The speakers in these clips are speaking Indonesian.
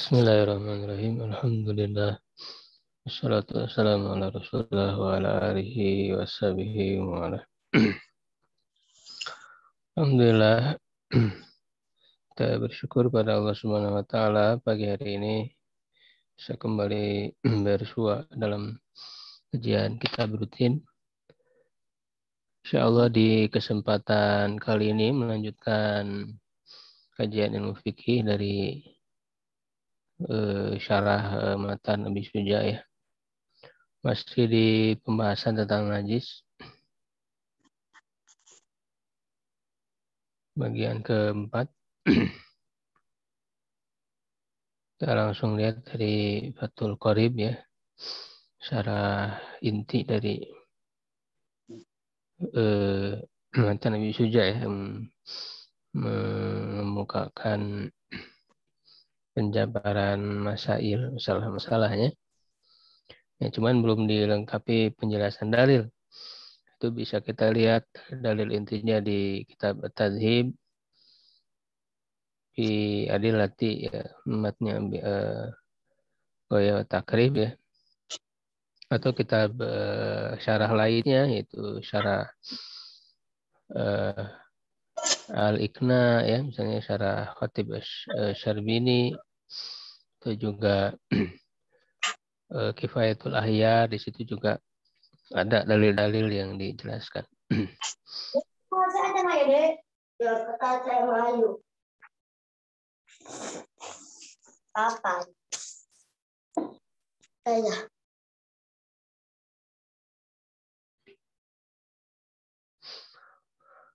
Bismillahirrahmanirrahim. Alhamdulillah. Wassalatu wassalamu ala Rasulullah wa ala alihi wa sahbihi wa ala. Alhamdulillah. Kita bersyukur pada Allah Subhanahu wa taala pagi hari ini bisa kembali bersua dalam kajian kitab rutin. Insyaallah di kesempatan kali ini melanjutkan kajian ilmu fikih dari syarah matan Abi Suja ya. Masih di pembahasan tentang najis. Bagian keempat. Kita langsung lihat dari Fathul Qorib ya. Secara inti dari matan Nabi Suja ya. Memukakan penjabaran masail, masalah-masalahnya. Ya, cuman belum dilengkapi penjelasan dalil. Itu bisa kita lihat dalil intinya di kitab At-Tadhib di Adilati ya, matnya Goya Takrib ya. Atau kitab syarah lainnya yaitu syarah Al-Iqna ya, misalnya syarah Khatib Syarbini, itu juga Kifayatul Ahya, di situ juga ada dalil-dalil yang dijelaskan. Apa?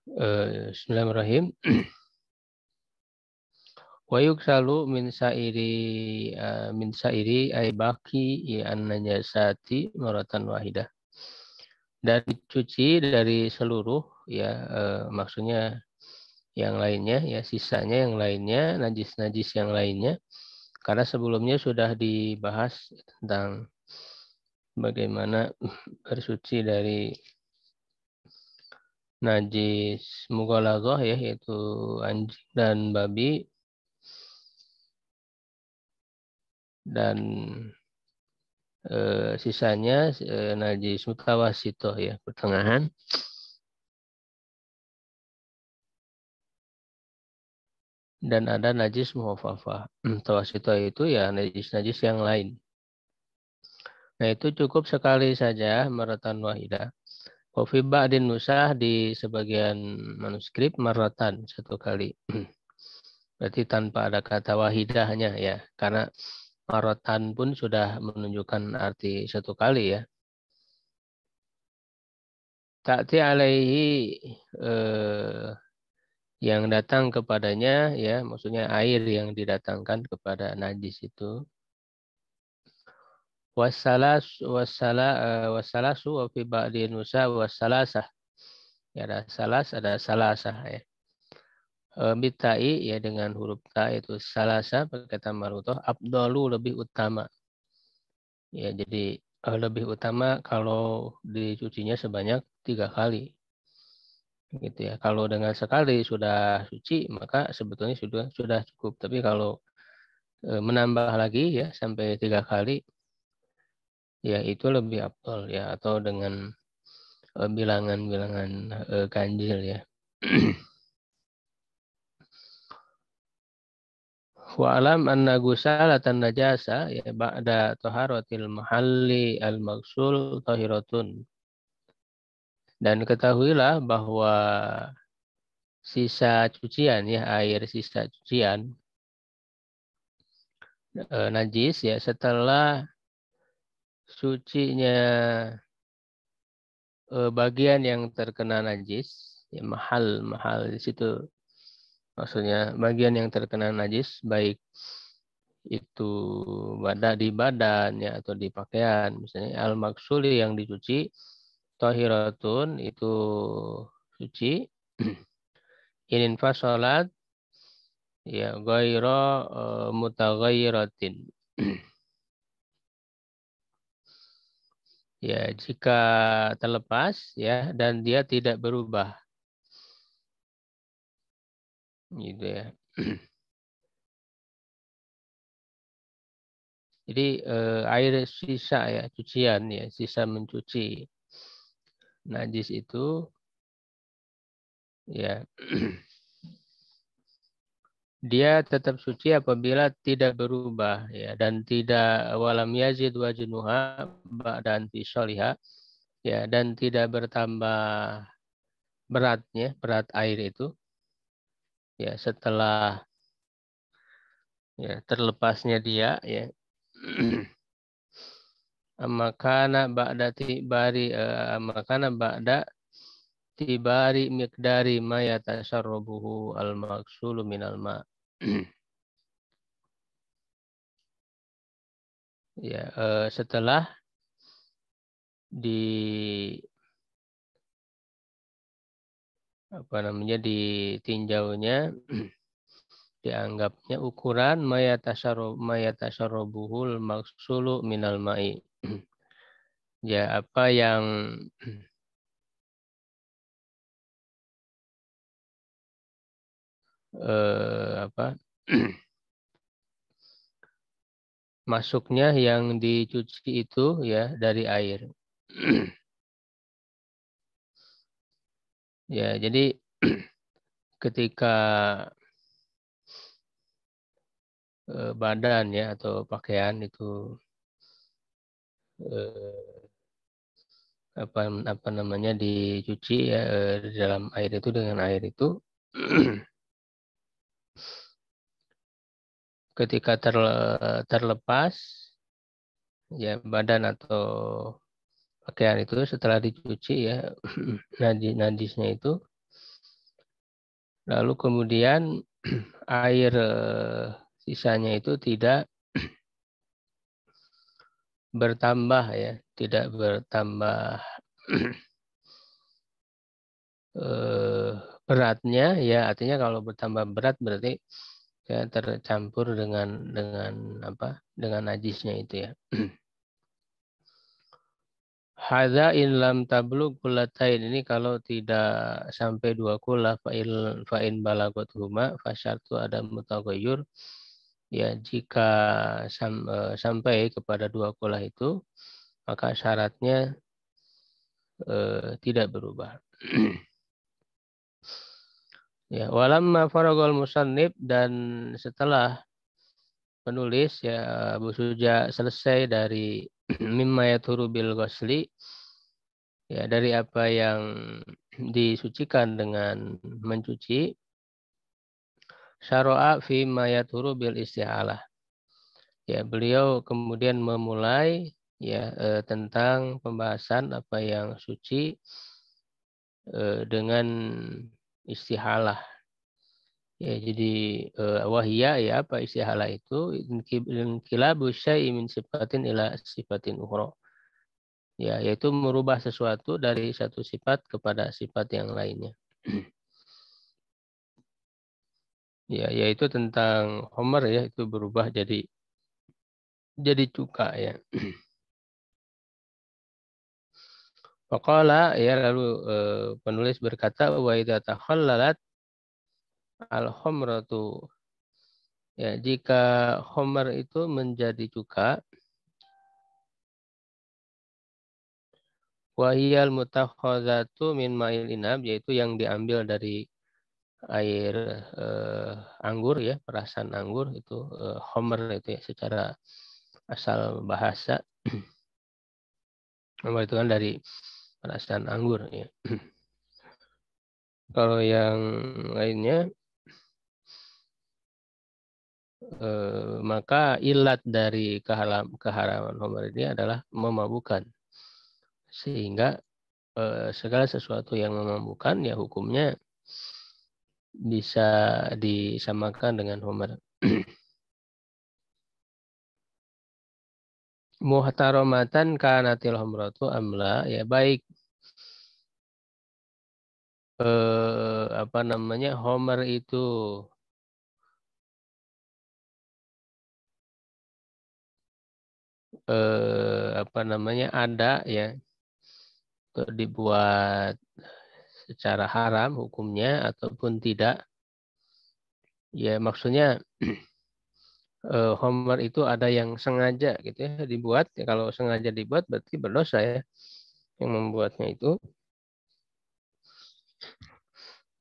Bismillahirrahmanirrahim. Wa yuksalu min sairi ay baqi an najasati maratan wahidah. Dan dicuci dari seluruh ya maksudnya yang lainnya ya, sisanya yang lainnya, najis-najis yang lainnya, karena sebelumnya sudah dibahas tentang bagaimana bersuci dari najis mughaladzah ya, yaitu anjing dan babi, dan sisanya najis mutawasitoh ya, pertengahan. Dan ada najis muhafafah. Mutawasitoh itu ya najis-najis yang lain. Nah itu cukup sekali saja maratan wahidah. Wafi ba'din nusah, di sebagian manuskrip maratan, satu kali. Berarti tanpa ada kata wahidahnya ya. Karena maratan pun sudah menunjukkan arti satu kali ya. Ta'ti alaihi yang datang kepadanya ya, maksudnya air yang didatangkan kepada najis itu. Wassalasu wa fi ba'di nusa wassalasah. Ya, ada salas, ada salasah ya. Bitai ya, dengan huruf ta itu salasa pakai tamarutoh, abdalu lebih utama. Ya, jadi lebih utama kalau dicucinya sebanyak 3 kali. Gitu ya. Kalau dengan sekali sudah suci maka sebetulnya sudah cukup. Tapi kalau menambah lagi ya sampai 3 kali ya itu lebih afdal ya, atau dengan bilangan-bilangan ganjil ya. Wa alam anna gusalatan najasa ya ba'da taharatil mahalli al-maghsul tahiratun. Dan ketahuilah bahwa sisa cucian ya, air sisa cucian najis ya, setelah sucinya bagian yang terkena najis ya, mahal di situ maksudnya bagian yang terkena najis, baik itu di badan ya atau di pakaian, misalnya al-maksuli yang dicuci, tahiratun itu suci, inin fasolat ya ghaira mutaghayyiratin. Ya, jika terlepas ya dan dia tidak berubah. Gitu ya. Jadi air sisa ya, cucian ya, sisa mencuci najis itu ya dia tetap suci apabila tidak berubah ya dan tidak walam yazid wajnuha ba'dan fi sholiha ya dan tidak bertambah beratnya, berat air itu ya setelah ya terlepasnya dia ya makana ba'da tibari makana ba'da tibari miqdari ma yatasarrabuhu al-maksulu minal ma. Ya, setelah di apa namanya ditinjaunya dianggapnya ukuran mayatasarrobuhul maksulu minal ma'i. Ya, apa yang apa masuknya yang dicuci itu ya dari air. Ya, jadi ketika badan ya atau pakaian itu apa namanya dicuci ya di dalam air itu dengan air itu ketika terlepas ya badan atau pakaian itu setelah dicuci ya najisnya itu lalu kemudian air sisanya itu tidak bertambah ya tidak bertambah beratnya ya artinya kalau bertambah berat berarti ya tercampur dengan apa dengan najisnya itu ya. Hadza in lam tablug kullatain ini kalau tidak sampai 2 kula fa'in balagot huma fasyartu ada mutaghayyur ya jika sampai kepada 2 kula itu maka syaratnya tidak berubah. Ya, walamma faragol musannif dan setelah penulis ya Abu Suja selesai dari mimma yaturu bil ghusli ya dari apa yang disucikan dengan mencuci syara'a fi ma yaturu bil isti'alah. Ya, beliau kemudian memulai ya tentang pembahasan apa yang suci dengan istihalah. Ya, jadi wahia ya apa istihalah itu inqilabu syai'i min sifatin ila sifatin ukhra. Ya, yaitu merubah sesuatu dari satu sifat kepada sifat yang lainnya. Ya, yaitu tentang homer ya itu berubah jadi cuka ya. Faqala ya lalu penulis berkata wa idza takhallalat al-humratu ya jika homer itu menjadi cuka wa hiyal mutakhadzatu min ma'il inab yaitu yang diambil dari air anggur ya perasan anggur itu homer itu ya secara asal bahasa homer itu kan dari perasan anggur ya. Kalau yang lainnya maka ilat dari keharaman homer ini adalah memabukkan sehingga segala sesuatu yang memabukkan ya hukumnya bisa disamakan dengan homer. Muhtaromatan kanatil homratu amla ya baik apa namanya homer itu apa namanya ada ya untuk dibuat secara haram hukumnya ataupun tidak ya maksudnya homer itu ada yang sengaja gitu ya dibuat. Ya, kalau sengaja dibuat berarti berdosa ya yang membuatnya itu.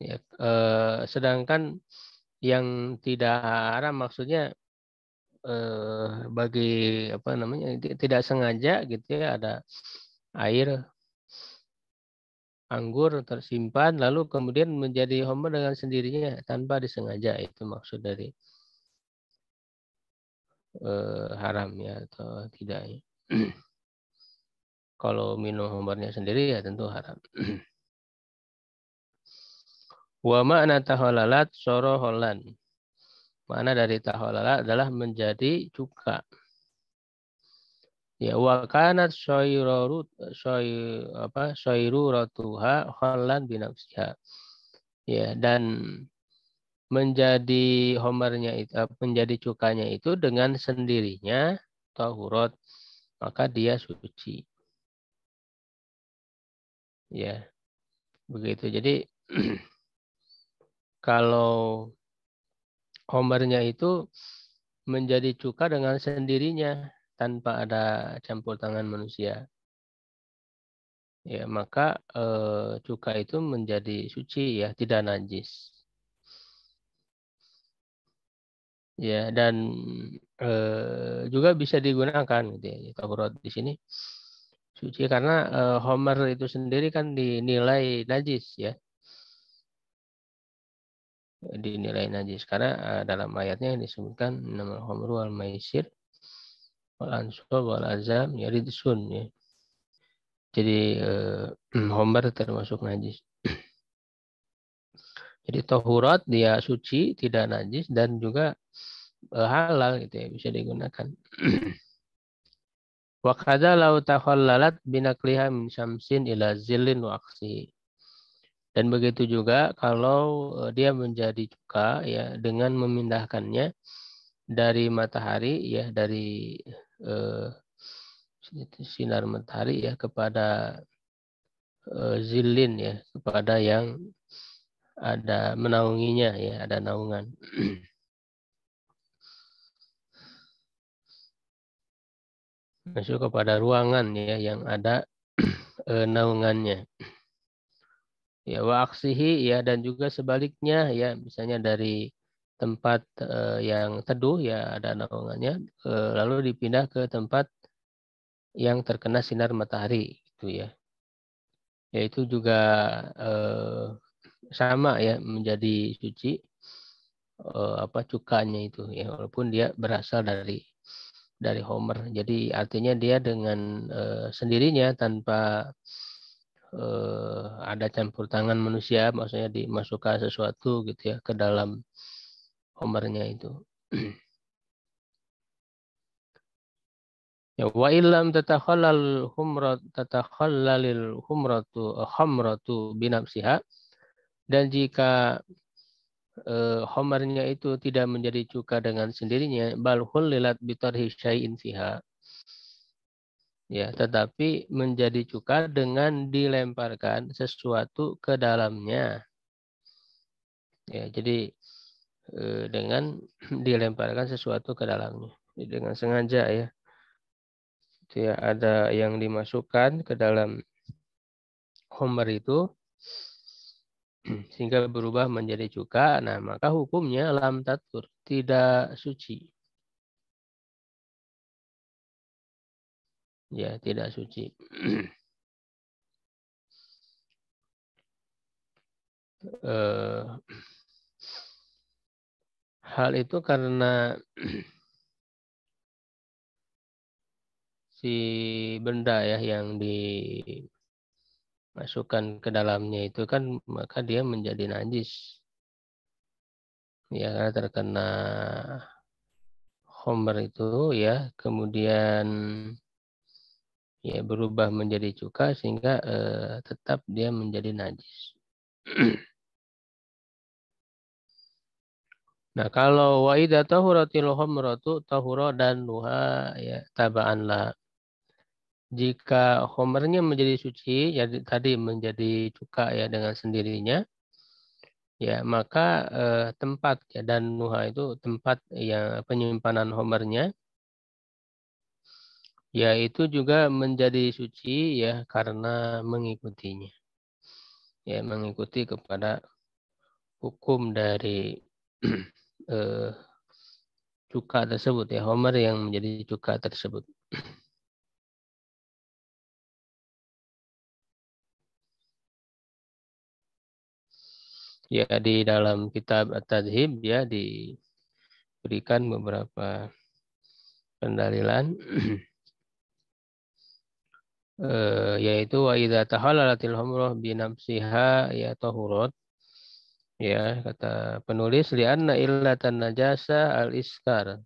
Ya, sedangkan yang tidak haram maksudnya bagi apa namanya tidak sengaja gitu ya ada air anggur tersimpan lalu kemudian menjadi homer dengan sendirinya tanpa disengaja itu maksud dari haram ya atau tidak ya. Kalau minum homernya sendiri ya tentu haram. Wa ma'na tahalalat soroholan. Makna dari tahalalat adalah menjadi cuka. Ya wa kanat soyruratuha khallan binafsiha. Ya dan menjadi homernya itu menjadi cukanya itu dengan sendirinya tahurat maka dia suci. Ya, begitu. Jadi kalau homernya itu menjadi cuka dengan sendirinya tanpa ada campur tangan manusia. Ya, maka cuka itu menjadi suci ya, tidak najis. Ya, dan juga bisa digunakan gitu ya. Tahurat di sini suci karena homer itu sendiri kan dinilai najis ya. Dinilai najis karena dalam ayatnya yang disebutkan nama khamru wal maisir wal ansab wal azam ya ridsun ya. Jadi homer termasuk najis. Jadi tahurat dia suci, tidak najis dan juga halal gitu ya bisa digunakan. Wa kadza law takhallalat binakliha min syamsin ila zillin wa aksi. Dan begitu juga kalau dia menjadi cuka ya dengan memindahkannya dari matahari ya dari eh, sinar matahari ya kepada zilin ya kepada yang ada menaunginya ya ada naungan. Masuk kepada ruangan ya yang ada naungannya. Ya wa aksihi ya dan juga sebaliknya ya misalnya dari tempat yang teduh ya ada naungannya lalu dipindah ke tempat yang terkena sinar matahari gitu ya. Yaitu juga sama ya menjadi suci apa cukanya itu ya walaupun dia berasal dari homer. Jadi artinya dia dengan sendirinya tanpa ada campur tangan manusia, maksudnya dimasukkan sesuatu gitu ya ke dalam homernya itu. Ya wa illam tatakhallalil khamratu binafsiha dan jika homernya itu tidak menjadi cuka dengan sendirinya bal hullilat bitarhi syai'in fiha ya tetapi menjadi cuka dengan dilemparkan sesuatu ke dalamnya ya jadi dengan dilemparkan sesuatu ke dalamnya jadi, dengan sengaja ya itu ya ada yang dimasukkan ke dalam homer itu sehingga berubah menjadi cuka nah maka hukumnya lam tatur tidak suci ya tidak suci. Hal itu karena si benda ya yang dimasukkan ke dalamnya itu kan maka dia menjadi najis ya karena terkena homer itu ya kemudian ya berubah menjadi cuka sehingga tetap dia menjadi najis. Nah kalau wa idza tahuratil khamratu tahura dan luha ya taba'an la. Jika homernya menjadi suci, ya tadi menjadi cuka ya dengan sendirinya, ya maka tempat ya, dan nuha itu tempat yang penyimpanan homernya, yaitu juga menjadi suci ya karena mengikutinya, ya mengikuti kepada hukum dari eh, cuka tersebut ya, homer yang menjadi cuka tersebut. Ya di dalam kitab At-Tadhib ya diberikan beberapa pendalilan yaitu wa idza tahallalatil humrah bi nafsiha ya tahurat, ya kata penulis li'anna illatan najasa al-iskar,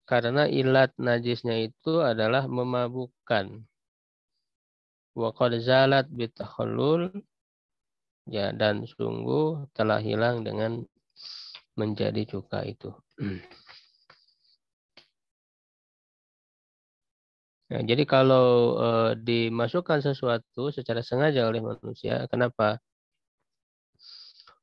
karena ilat najisnya itu adalah memabukkan, wa qad zalat bitakhallul, ya dan sungguh telah hilang dengan menjadi cuka itu. Nah, jadi kalau dimasukkan sesuatu secara sengaja oleh manusia, kenapa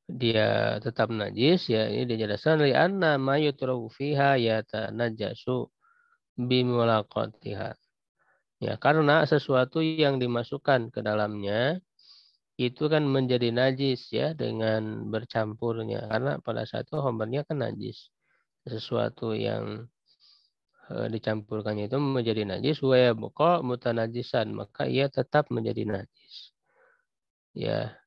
dia tetap najis? Ya, ini dijelaskan li anna ma yutrahu fiha yatanajasu bimulaqatiha. Ya, karena sesuatu yang dimasukkan ke dalamnya itu kan menjadi najis ya dengan bercampurnya. Karena pada saat itu homernya kan najis. Sesuatu yang dicampurkannya itu menjadi najis, wa yabqa mutanajisan, maka ia tetap menjadi najis. Ya.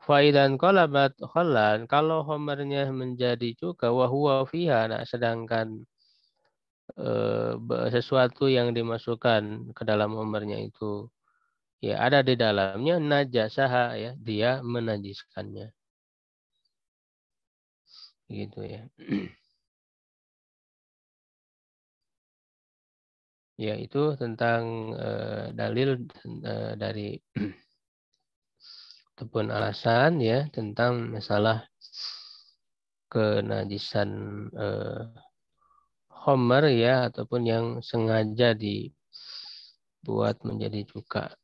Faidan qalabat khallan, kalau homernya menjadi cuka wa huwa fiha, nah sedangkan sesuatu yang dimasukkan ke dalam homernya itu ya ada di dalamnya, najasaha ya, dia menajiskannya. Gitu ya. Ya itu tentang dalil dari ataupun alasan ya tentang masalah kenajisan homer ya ataupun yang sengaja dibuat menjadi cuka.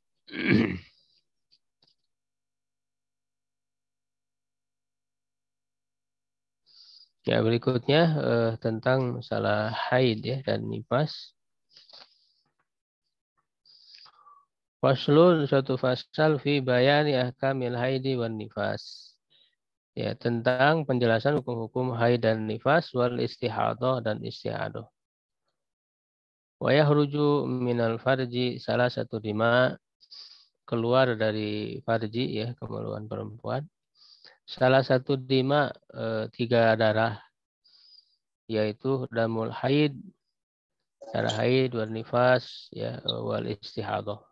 Ya berikutnya tentang masalah haid ya dan nifas. Faslun, suatu fasal fi bayani ahkamil haidi wan nifas. Ya, tentang penjelasan hukum-hukum haid dan nifas wal istihadah dan istihadah. Wa yahruju minal farji salah satu dima, keluar dari farji ya kemaluan perempuan. Salah satu dima tiga darah, yaitu damul haid, darah haid, wal nifas ya wal istihadah.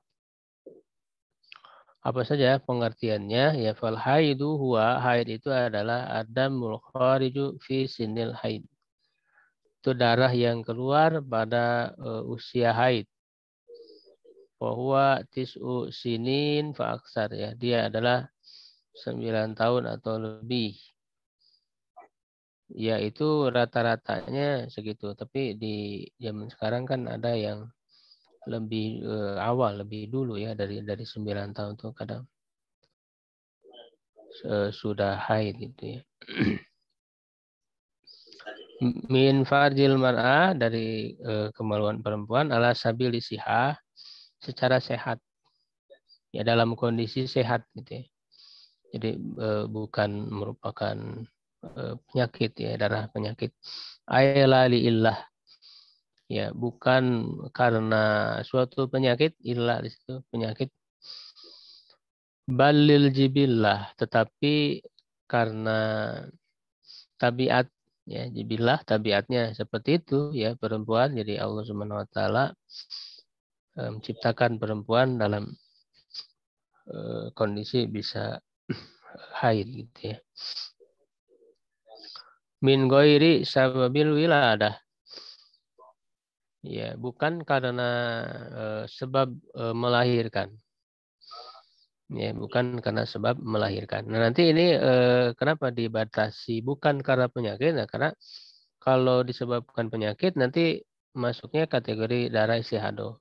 Apa saja pengertiannya? Ya fal haidu huwa, haid itu adalah adamul khariju fi sinil haid. Itu darah yang keluar pada usia haid. Bahwa tis'u sinin fa aksar ya. Dia adalah 9 tahun atau lebih. Ya itu rata-ratanya segitu. Tapi di zaman sekarang kan ada yang lebih awal, lebih dulu ya dari 9 tahun tuh kadang sudah haid gitu ya. Min farjil mar'ah, dari kemaluan perempuan, ala sabili sihah, secara sehat. Ya dalam kondisi sehat gitu ya. Jadi bukan merupakan penyakit ya, darah penyakit. Ayla illah. Ya, bukan karena suatu penyakit, illah di situ penyakit. Balil jibillah, tetapi karena tabiat ya, jibillah tabiatnya seperti itu ya perempuan. Jadi Allah Subhanahu wa taala menciptakan perempuan dalam kondisi bisa haid gitu ya. Min ghairi sababil wiladah. Ya, bukan karena sebab melahirkan. Ya, bukan karena sebab melahirkan. Nah, nanti ini kenapa dibatasi bukan karena penyakit? Nah, karena kalau disebabkan penyakit nanti masuknya kategori darah istihadah.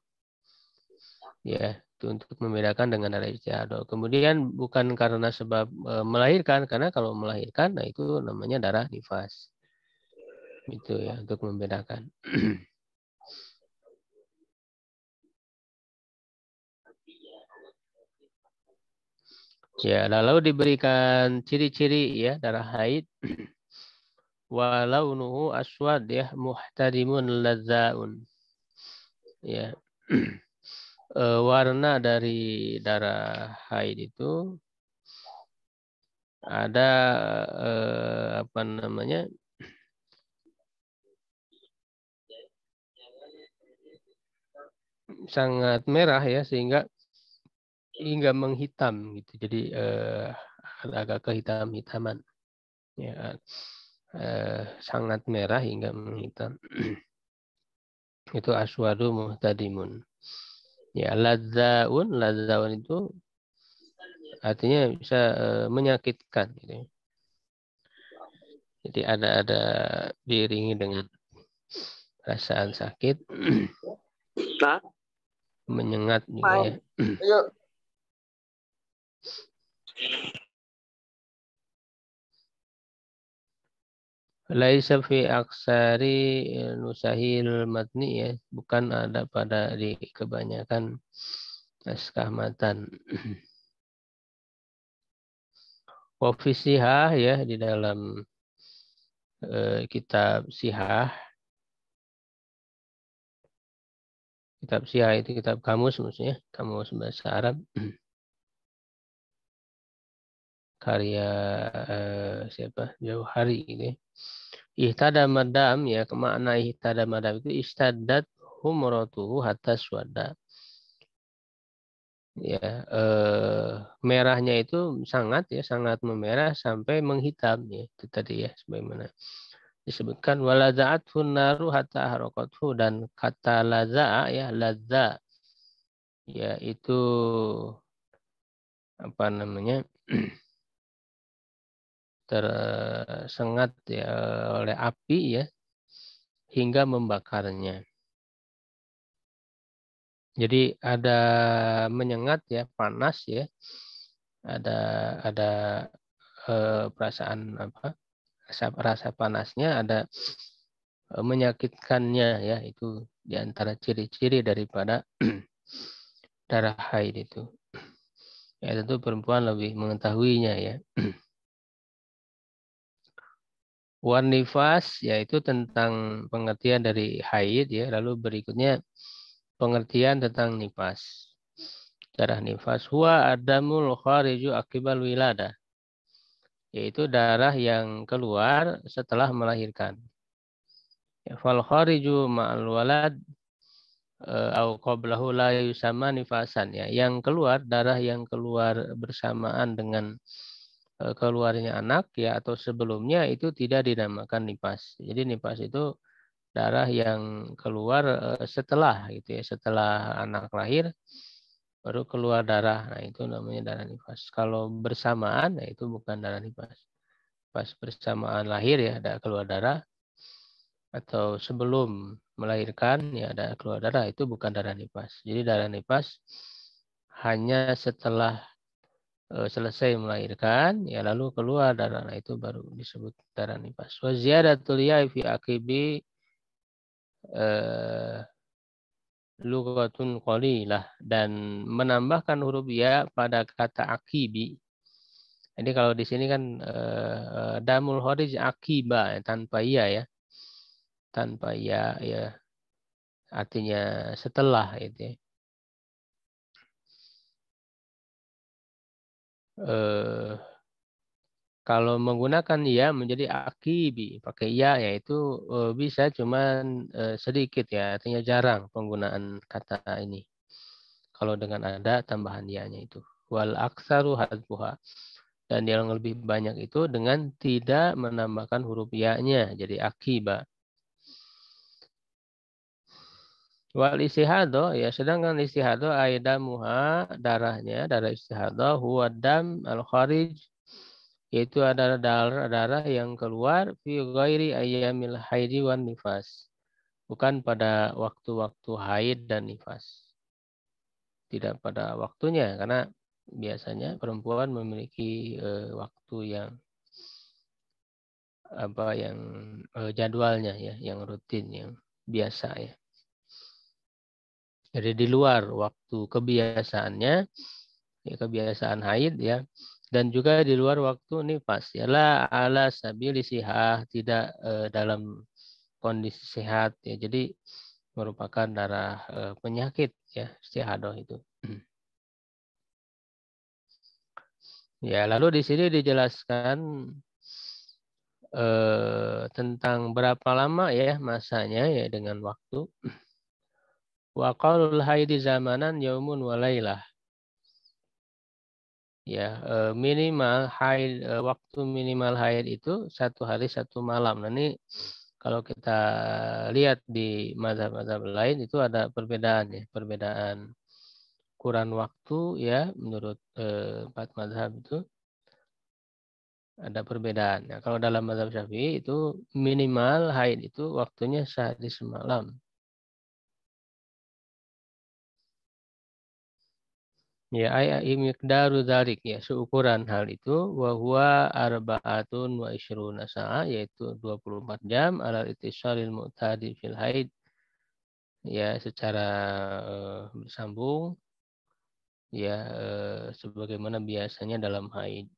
Ya, Itu untuk membedakan dengan darah istihadah. Kemudian bukan karena sebab melahirkan, karena kalau melahirkan, nah itu namanya darah nifas. Itu ya, untuk membedakan. Ya, lalu diberikan ciri-ciri ya darah haid. Walaunuhu aswad ya muhtadimun ladzaun. Ya. Warna dari darah haid itu ada apa namanya? Sangat merah ya sehingga hingga menghitam gitu. Jadi agak kehitam-hitaman. Ya, sangat merah hingga menghitam. Itu aswadu muhtadimun. Ya, ladzaun itu artinya bisa menyakitkan gitu. Ya. Jadi ada diiringi dengan perasaan sakit, menyengat juga ya. Laisa fi aksari nusahil matni ya, bukan ada pada di kebanyakan naskah matan. Wa sihah ya di dalam kitab sihah. Kitab sihah itu kitab kamus maksudnya, kamus bahasa Arab. Karya siapa? Jauhari gitu ya. Ihtada madam ya, makna ihtada madam itu istadat humratuhu hatta swada. Ya, merahnya itu sangat ya, sangat memerah sampai menghitam ya. Itu tadi ya sebagaimana disebutkan waladza'athu naru hatta haraqathu, dan kata laza'a ya, ladza ya itu apa namanya? Tersengat ya oleh api ya hingga membakarnya. Jadi ada menyengat ya, panas ya, ada perasaan apa? Rasa panasnya, ada menyakitkannya ya, itu diantara ciri-ciri daripada darah haid itu. Ya tentu perempuan lebih mengetahuinya ya. Wan nifas yaitu tentang pengertian dari haid ya, lalu berikutnya pengertian tentang nifas. Darah nifas huwa adamul khariju akibal wiladah, yaitu darah yang keluar setelah melahirkan. Ya, fal khariju ma'al walad au qablahu la yusama nifasan ya. Yang keluar, darah yang keluar bersamaan dengan keluarnya anak ya atau sebelumnya itu tidak dinamakan nifas. Jadi nifas itu darah yang keluar setelah gitu ya, setelah anak lahir baru keluar darah. Nah, itu namanya darah nifas. Kalau bersamaan nah itu bukan darah nifas. Pas bersamaan lahir ya ada keluar darah, atau sebelum melahirkan ya ada keluar darah, itu bukan darah nifas. Jadi darah nifas hanya setelah selesai melahirkan ya lalu keluar darah, nah itu baru disebut darah nifas. Wa ziyadatul ya fi aqibi lughatun qalilah, dan menambahkan huruf ya pada kata akibi. Jadi kalau di sini kan damul kharij akiba ya, tanpa ya ya. Tanpa ya ya artinya setelah itu ya. Kalau menggunakan ya menjadi akibi pakai ya yaitu bisa cuman sedikit ya, artinya jarang penggunaan kata ini. Kalau dengan ada tambahan ya-nya itu. Wal aksaru hadfuha, dan yang lebih banyak itu dengan tidak menambahkan huruf ya-nya jadi akiba. Wal istihado ya, sedangkan istihado aidamuha darahnya, darah istihado huwa dam al kharij, yaitu adalah darah yang keluar fi ghairi ayyamil haidi wan nifas, bukan pada waktu-waktu haid dan nifas. tidak pada waktunya, karena biasanya perempuan memiliki waktu yang jadwalnya ya, yang rutin, yang biasa ya. Jadi di luar waktu kebiasaannya, ya, kebiasaan haid ya, dan juga di luar waktu nifas ya, la ala sabili sihah, tidak dalam kondisi sehat ya. Jadi merupakan darah penyakit ya, istihadah itu. Ya, lalu di sini dijelaskan tentang berapa lama ya masanya ya, dengan waktu. Wa qaulul haidi zamanan yaumun wa lailah. Ya, minimal haid, waktu minimal haid itu 1 hari 1 malam. Nah, ini kalau kita lihat di mazhab-mazhab lain itu ada perbedaan ya, perbedaan ukuran waktu ya, menurut 4 mazhab itu ada perbedaan. Nah, kalau dalam mazhab Syafi'i itu minimal haid itu waktunya sehari semalam. Ya, miqdaru dzalik ya, seukuran hal itu, wa huwa arba'atun wa isyruna sa'ah, yaitu 24 jam ala ittisalil mu'tadi fil haid, ya secara bersambung ya, sebagaimana biasanya dalam haid.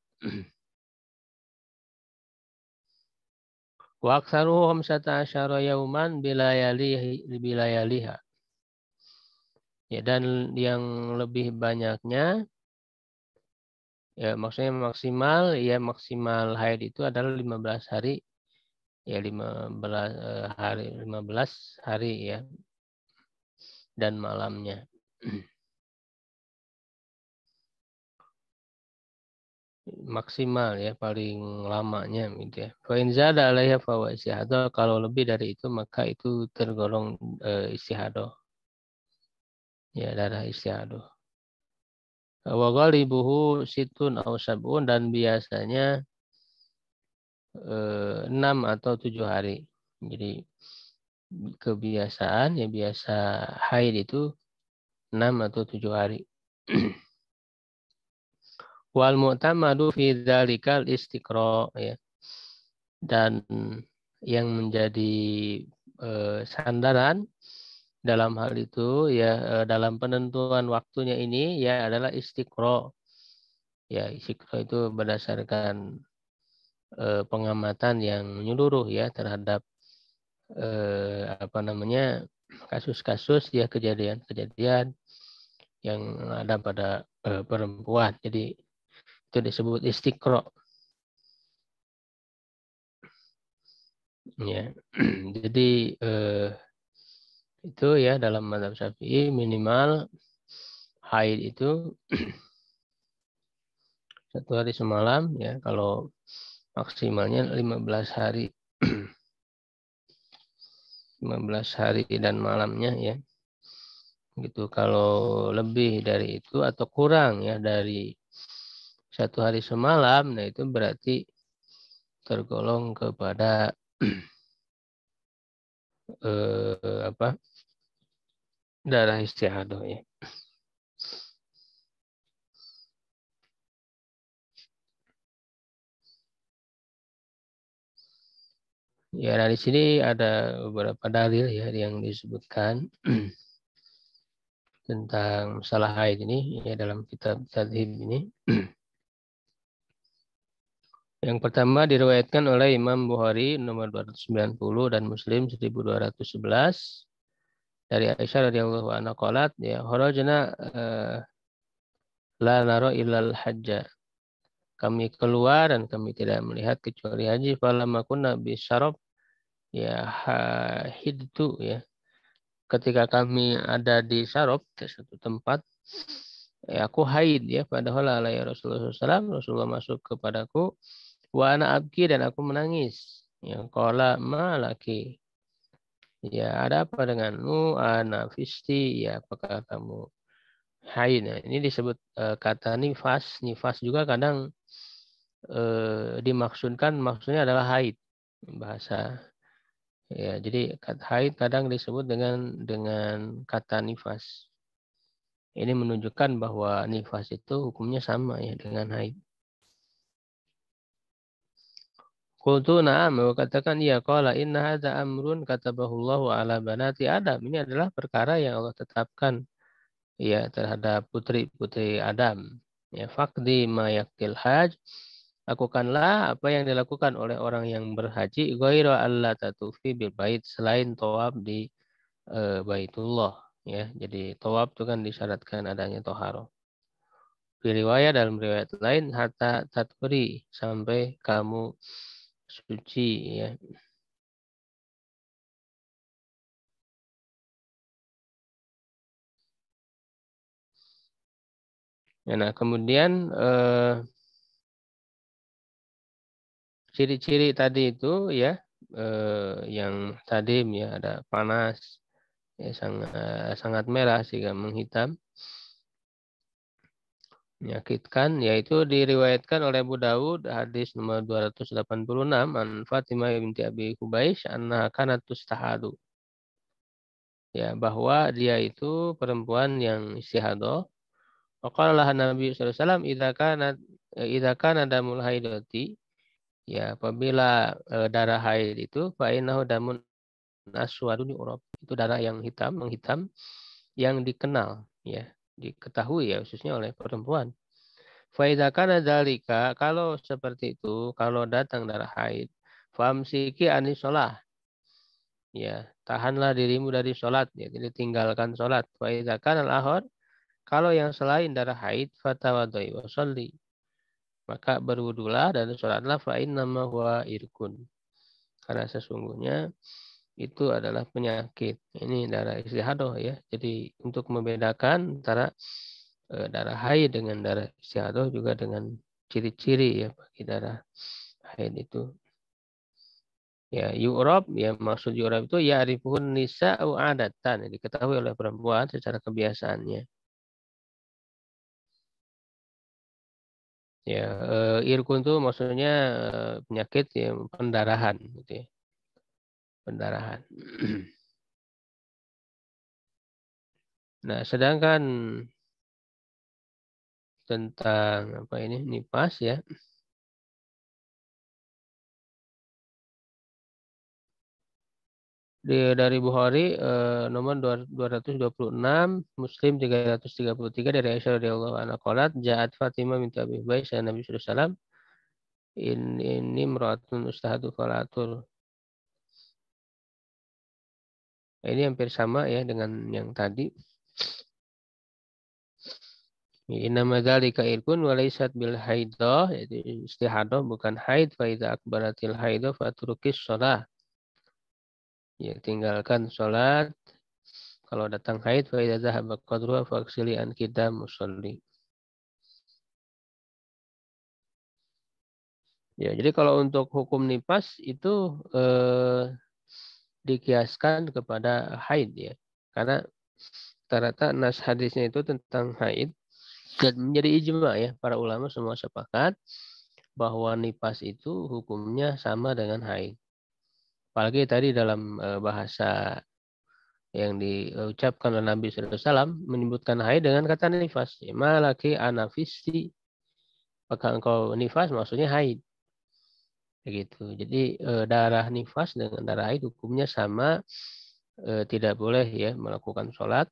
Wa aktsaruhu 15 yauman bilayaliha. Ya, dan yang lebih banyaknya ya, maksudnya maksimal haid itu adalah 15 hari. Ya, 15 hari ya, dan malamnya. Maksimal ya, paling lamanya gitu ya. Fa in zada alaiha fa huwa istihadah, kalau lebih dari itu maka itu tergolong istihadah. Ya, darah istihadah. Wa ghalibuhu situn aw sab'un, dan biasanya 6 atau 7 hari. Jadi kebiasaan ya, biasa haid itu 6 atau 7 hari. Wal mu'tamadu fi dzalikal istiqra ya. Dan yang menjadi sandaran dalam hal itu ya, dalam penentuan waktunya ini ya adalah istiqra. Ya, istiqra itu berdasarkan pengamatan yang menyeluruh ya terhadap kasus-kasus ya, kejadian-kejadian yang ada pada perempuan. Jadi itu disebut istiqra. Ya. Jadi itu ya, dalam mazhab Syafi'i minimal haid itu 1 hari semalam ya, kalau maksimalnya 15 hari. 15 hari dan malamnya ya. Gitu. Kalau lebih dari itu atau kurang ya dari 1 hari semalam, nah itu berarti tergolong kepada darah istihadah ya. Ya, dari sini ada beberapa dalil ya yang disebutkan tentang masalah haid ini ya, dalam kitab Tadhib ini. Yang pertama diriwayatkan oleh Imam Bukhari nomor 290 dan Muslim 1211 dari Aisyah radhiyallahu anha qalat ya, kharajna la nara illal hajja. Kami keluar dan kami tidak melihat kecuali haji. Falamma kunna bisyarab ya, hidtu ya. Ketika kami ada di syarab, di satu tempat, ya aku haid ya, padahal alaihi Rasulullah SAW, Rasulullah masuk kepadaku, wa ana abki, dan aku menangis. Ya, qala ma laki. Ya, ada apa denganmu? Ana fisti, ya apakah kamu haid? Nah, ini disebut kata nifas. Nifas juga kadang dimaksudkan, maksudnya adalah haid bahasa ya. Jadi haid kadang disebut dengan kata nifas Ini menunjukkan bahwa nifas itu hukumnya sama ya dengan haid. Qultu na'am, katakan ya qala inna hadza amrun katabahullahu ala banati Adam. Ini adalah perkara yang Allah tetapkan ya terhadap putri-putri Adam. Ya faqdi ma yaktil haj. Lakukanlah apa yang dilakukan oleh orang yang berhaji ghaira alla tatufi bil bait selain tawaf di Baitullah ya. Jadi tawaf itu kan disyaratkan adanya toharoh. Di riwayat dalam riwayat lain hatta taturi sampai kamu suci ya. Ya, nah, kemudian ciri-ciri tadi itu ya yang tadi ya ada panas ya sangat sangat merah sehingga menghitam menyakitkan yaitu diriwayatkan oleh Abu Dawud hadis nomor 286 an Fatimah binti Abi Hubaysh anna kanat tustahadu ya bahwa dia itu perempuan yang istihadah. Maka Nabi sallallahu alaihi wasallam idza kana damul haidati ya apabila darah haid itu fa innahu damun aswadun yu'rab itu darah yang hitam menghitam yang dikenal ya diketahui ya khususnya oleh perempuan. Fa idza kana dzalika kalau seperti itu kalau datang darah haid famsiki anis shalah ya tahanlah dirimu dari sholat ya jadi tinggalkan sholat. Fa idza kana al-ahad kalau yang selain darah haid fatawadai wa sholli maka berwudulah dan sholatlah fa innama huwa irkun karena sesungguhnya itu adalah penyakit. Ini darah istihadah ya. Jadi untuk membedakan antara darah haid dengan darah istihadah juga dengan ciri-ciri ya bagi darah haid itu. Ya, yu'rab ya maksud yu'rab itu ya arifun nisa'u adatan. Jadi diketahui oleh perempuan secara kebiasaannya. Ya, irkun itu maksudnya penyakit ya pendarahan gitu ya. Pendarahan. Nah, sedangkan tentang apa ini nipas ya. Dari Bukhari nomor 226, Muslim 333 dari Aisyah radhiyallahu anha qalat ja'at Fatimah binti Abi Hubaysh Nabi sallallahu alaihi wasallam ini imra'atun ustahadu falatur. Ini hampir sama ya dengan yang tadi. Innama dzalika irkun wa laysat bil haidah, yaitu istihadah bukan haid fa idza akbaratil haidah fatrukis shalah. Ya, tinggalkan sholat. Kalau datang haid fa idza dhahaba qadruha faghsili an qidam musalli. Ya, jadi kalau untuk hukum nifas itu dikiaskan kepada haid ya. Karena rata-rata nas hadisnya itu tentang haid dan menjadi ijma ya. Para ulama semua sepakat bahwa nifas itu hukumnya sama dengan haid. Apalagi tadi dalam bahasa yang diucapkan oleh Nabi SAW menyebutkan haid dengan kata nifas. Ya, malaki anafisi. Apakah engkau nifas maksudnya haid. Begitu. Jadi darah nifas dengan darah haid hukumnya sama, tidak boleh ya melakukan sholat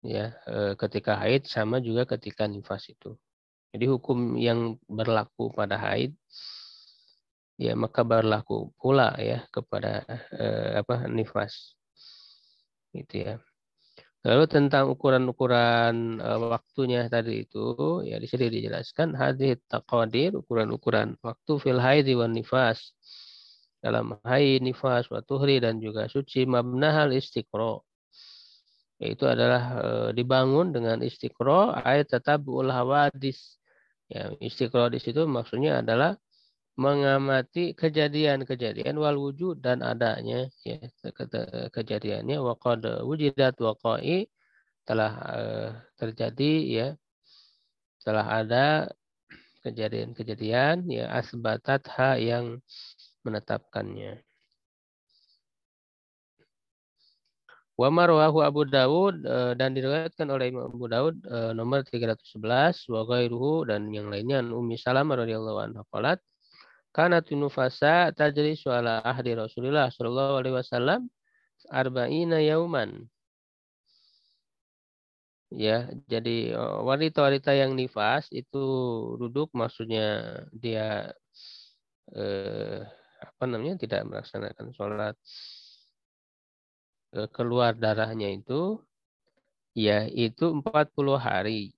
ya ketika haid sama juga ketika nifas itu. Jadi hukum yang berlaku pada haid ya maka berlaku pula ya kepada nifas gitu ya. Lalu tentang ukuran-ukuran waktunya tadi itu ya di sini dijelaskan hadis taqadir ukuran-ukuran waktu fil haid wan nifas dalam haid nifas wa tuhri dan juga suci mabnahal istiqra yaitu adalah dibangun dengan istiqra ayat tatabul hawadis ya istiqra di situ maksudnya adalah mengamati kejadian-kejadian wal wujud dan adanya ya kejadiannya wa qad wujidat waqa'i telah terjadi ya telah ada kejadian-kejadian ya asbatat ha yang menetapkannya. Wa marwahu Abu Dawud dan diriwayatkan oleh Imam Abu Dawud nomor 311 wa ghairuhu dan yang lainnya an Ummi Salamah radhiyallahu anha qalat kanat nufasa tajlisu ala ahdi Rasulillah sallallahu alaihi wasallam arba'ina yauman. Ya, jadi wanita-wanita yang nifas itu duduk maksudnya dia eh, apa namanya tidak melaksanakan sholat keluar darahnya itu ya itu 40 hari.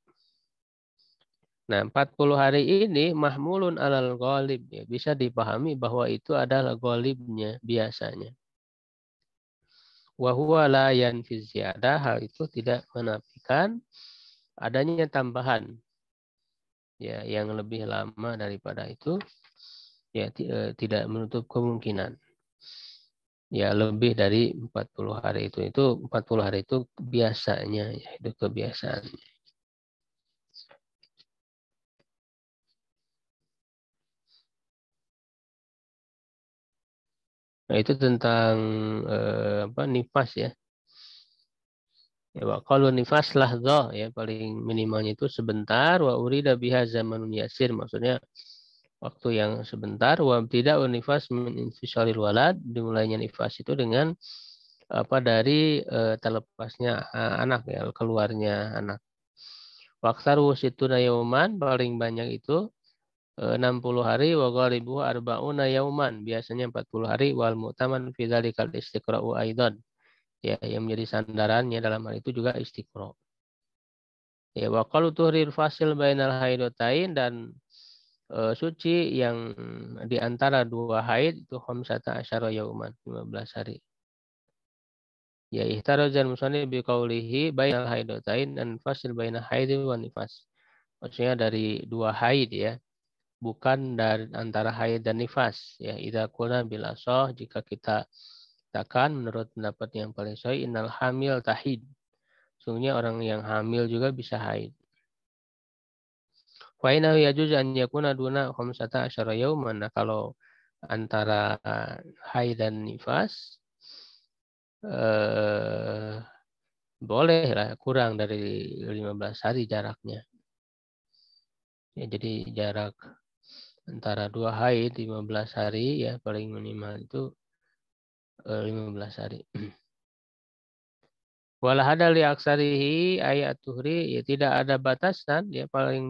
Nah, 40 hari ini mahmulun alal ghalib ya, bisa dipahami bahwa itu adalah ghalibnya biasanya. Wa huwa la yanfi ziyadah, hal itu tidak menafikan adanya tambahan ya yang lebih lama daripada itu ya tidak menutup kemungkinan. Ya lebih dari 40 hari itu 40 hari itu biasanya ya itu kebiasaan. Nah, itu tentang nifas ya. Ya, kalau nifas lahdzah ya paling minimalnya itu sebentar wa urida biha zamanun yasir maksudnya waktu yang sebentar wa tidak nifas min infisalil walad dimulainya nifas itu dengan apa dari terlepasnya anak ya keluarnya anak. Waktaru situna yauman paling banyak itu 60 hari wa ghalibu arba'una yauman biasanya 40 hari wal mu'taman fi dzalikal istiqra'u aidan ya yang menjadi sandarannya dalam hal itu juga istiqra. Ya wa qalu tuhrir fasil bainal haidatain dan suci yang di antara dua haid itu khamsata asyara yauman 15 hari. Ya ihtarazal musannif biqaulihi bainal haidatain dan fasil bainal haid wa nifas. Maksudnya dari dua haid ya. Bukan dari antara haid dan nifas ya idza qulna bil asah jika kita katakan menurut pendapat yang paling sahih innal hamil tahid sungguhnya orang yang hamil juga bisa haid wa inna yajuz an yakuna duna khamsata asyara yauman nah kalau antara haid dan nifas eh, boleh lah kurang dari 15 hari jaraknya ya jadi jarak antara dua haid 15 hari ya paling minimal itu 15 hari. Walah ada li aksarihi ayat tuhri ya tidak ada batasan ya paling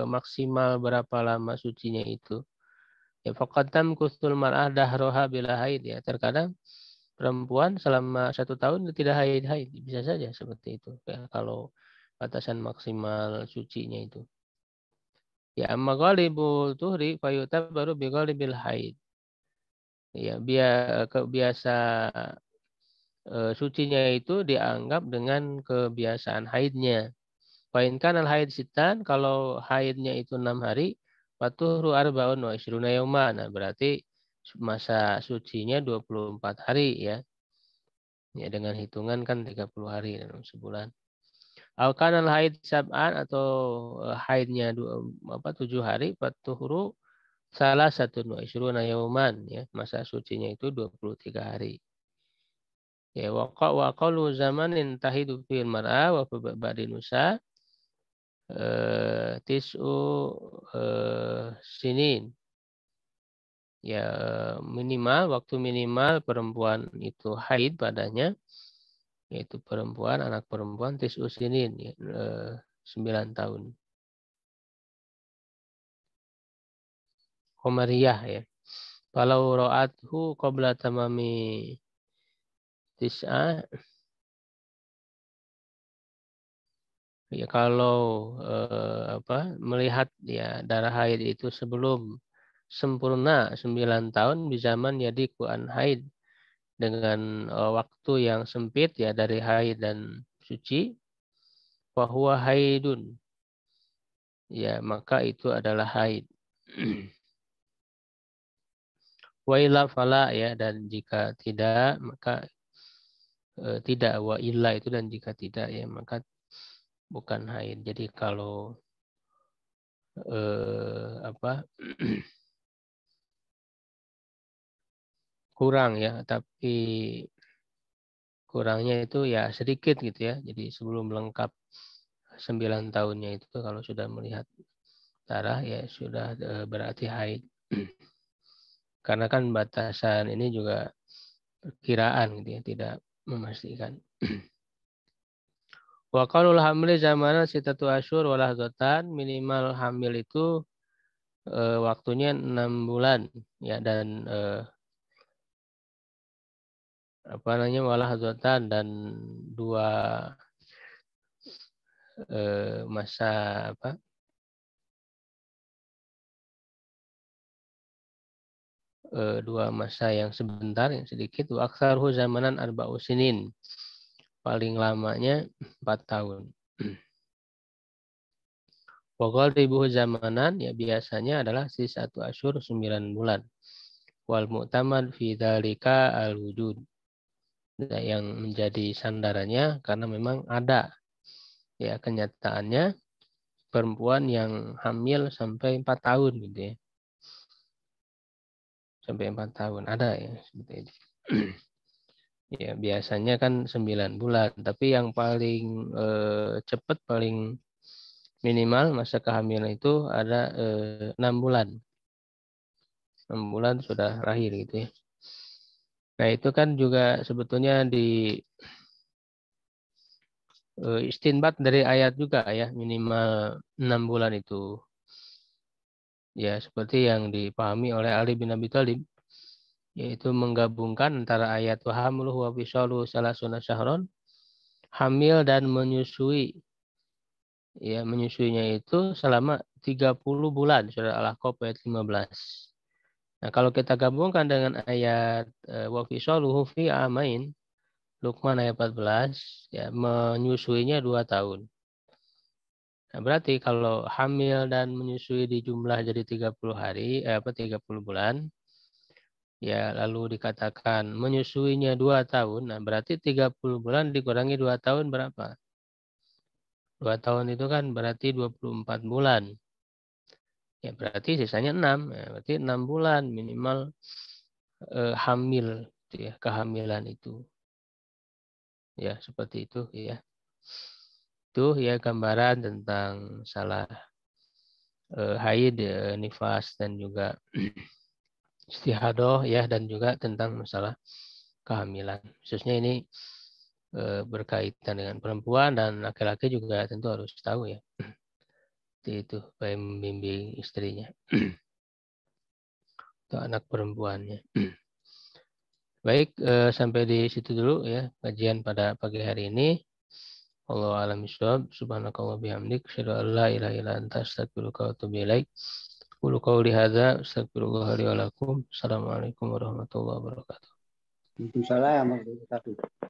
maksimal berapa lama sucinya itu. Ya faqaddam kustul mar'ah dahroha bila haid ya terkadang perempuan selama 1 tahun tidak haid bisa saja seperti itu ya kalau batasan maksimal sucinya itu. Ya amma ghalibul tuhri fayutab baru bi ghalibil haid. Ya biar kebiasa sucinya itu dianggap dengan kebiasaan haidnya. Painkan al haid sitan kalau haidnya itu 6 hari, patuhru arbaun wa isruna yauman. Nah, berarti masa sucinya 24 hari ya. Ya dengan hitungan kan 30 hari dalam sebulan. Al kanal haid sab'an atau haidnya 7 hari, patuhru salah satu wa isruna yauman ya. Masa sucinya itu 23 hari. Ya wa qalu zamanin tahidu fil mar'a wa ba'di nusa tis'u sinin. Ya minimal waktu minimal perempuan itu haid padanya yaitu perempuan anak perempuan tis'u sinin ya, 9 tahun. Qamariyah ya. Kalau ra'athu qabla tamami tis'ah ya kalau melihat ya darah haid itu sebelum sempurna 9 tahun di zaman jadi kuan haid dengan waktu yang sempit ya dari haid dan suci bahwa haidun ya maka itu adalah haid wa illa fala ya dan jika tidak maka tidak wa illa itu dan jika tidak ya maka bukan haid jadi kalau apa kurang ya tapi kurangnya itu ya sedikit gitu ya. Jadi sebelum lengkap 9 tahunnya itu kalau sudah melihat darah ya sudah berarti haid. Karena kan batasan ini juga perkiraan gitu ya, tidak memastikan. Wa qalul hamli zamanan sitatu asyhur walahdzatan, minimal hamil itu waktunya 6 bulan ya, dan walahdzatan, dan 2 masa apa? 2 masa yang sebentar, yang sedikit. Wa aktsaruhu zamanan arba'u sinin. Paling lamanya 4 tahun. Wa ghalibuhu zamanan ya biasanya adalah sisatu asyhur 9 bulan. Wal mu'tamad fi dzalika al-wujud. Yang menjadi sandarannya karena memang ada ya kenyataannya perempuan yang hamil sampai 4 tahun gitu ya. Sampai 4 tahun ada ya seperti itu. Ya biasanya kan 9 bulan, tapi yang paling cepat, paling minimal masa kehamilan itu ada 6 bulan. 6 bulan sudah lahir gitu ya. Nah itu kan juga sebetulnya di istinbat dari ayat juga ya, minimal 6 bulan itu. Ya seperti yang dipahami oleh Ali bin Abi Thalib, yaitu menggabungkan antara ayat wa hamluhu wa fisaluhu salasuna syahron, hamil dan menyusui. Ya, menyusuinya itu selama 30 bulan, surah Al-Ahqaf ayat 15. Nah, kalau kita gabungkan dengan ayat wa fisaluhu fi amain, Luqman ayat 14, ya menyusuinya 2 tahun. Nah, berarti kalau hamil dan menyusui dijumlah jadi 30 hari, 30 bulan, ya lalu dikatakan menyusuinya 2 tahun, nah berarti 30 bulan dikurangi 2 tahun berapa? 2 tahun itu kan berarti 24 bulan. Ya berarti sisanya 6. Ya, berarti 6 bulan minimal hamil gitu ya, kehamilan itu. Ya, seperti itu ya. Itu ya gambaran tentang salah haid, nifas, dan juga istihadoh ya, dan juga tentang masalah kehamilan. Khususnya ini berkaitan dengan perempuan, dan laki-laki juga tentu harus tahu ya. Itu supaya membimbing istrinya atau anak perempuannya. Baik, sampai di situ dulu ya kajian pada pagi hari ini. Wallahu a'lam bishawab. Subhanakallah bihamdik, asyhadu an la ilaha illa anta, astaghfiruka wa atubu ilaik. Qulu qawli hadza, astaghfirullah li wa lakum. Assalamualaikum warahmatullahi wabarakatuh. Waalaikumsalam warahmatullahi wabarakatuh.